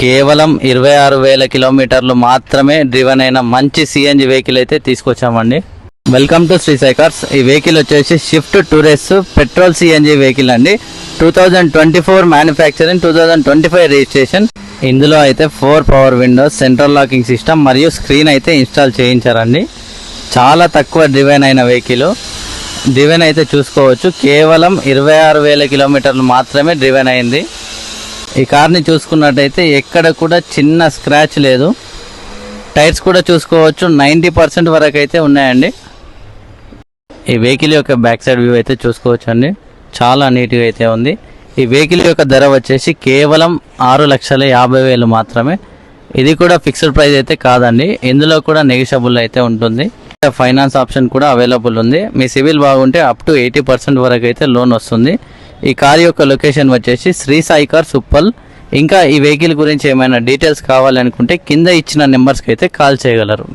కేవలం 26,000 కిలోమీటర్లు మాత్రమే డ్రివెన్ అయిన మంచి సిఎన్జి వెహికల్ అయితే తీసుకొచ్చామండి. Welcome to Shri Sai cars. ఈ వెహికల్ వచ్చేసి Swift tour S petrol CNG vehicle అండి. 2024 మ్యానుఫ్యాక్చరింగ్, 2025 రిజిస్ట్రేషన్. ఇందులో అయితే 4 power windows, central locking system మరియు స్క్రీన్ అయితే ఇన్స్టాల్ చేయించారండి. చాలా తక్కువ డ్రివెన్ అయిన వెహికల్. డ్రివెన్ అయితే చూసుకోవచ్చు, కేవలం 26,000 కిలోమీటర్లు మాత్రమే డ్రివెన్ అయింది. ఈ కార్ని చూసుకున్నట్టయితే ఎక్కడ కూడా చిన్న స్క్రాచ్ లేదు. టైర్స్ కూడా చూసుకోవచ్చు, 90% వరకు అయితే ఉన్నాయండి. ఈ వెహికల్ యొక్క బ్యాక్ సైడ్ వ్యూ అయితే చూసుకోవచ్చు అండి, చాలా నీట్గా అయితే ఉంది. ఈ వెహికల్ యొక్క ధర వచ్చేసి కేవలం 6,50,000 మాత్రమే. ఇది కూడా ఫిక్స్డ్ ప్రైస్ అయితే కాదండి, ఇందులో కూడా నెగిషియబుల్ అయితే ఉంటుంది. ఫైనాన్స్ ఆప్షన్ కూడా అవైలబుల్ ఉంది. మీ సివిల్ బాగుంటే అప్ టు 80% వరకు అయితే లోన్ వస్తుంది. ఈ కార్ యొక్క లొకేషన్ వచ్చేసి శ్రీ సాయి కార్స్ ఉప్పల్. ఇంకా ఈ వెహికల్ గురించి ఏమైనా డీటెయిల్స్ కావాలనుకుంటే కింద ఇచ్చిన నెంబర్స్కి అయితే కాల్ చేయగలరు.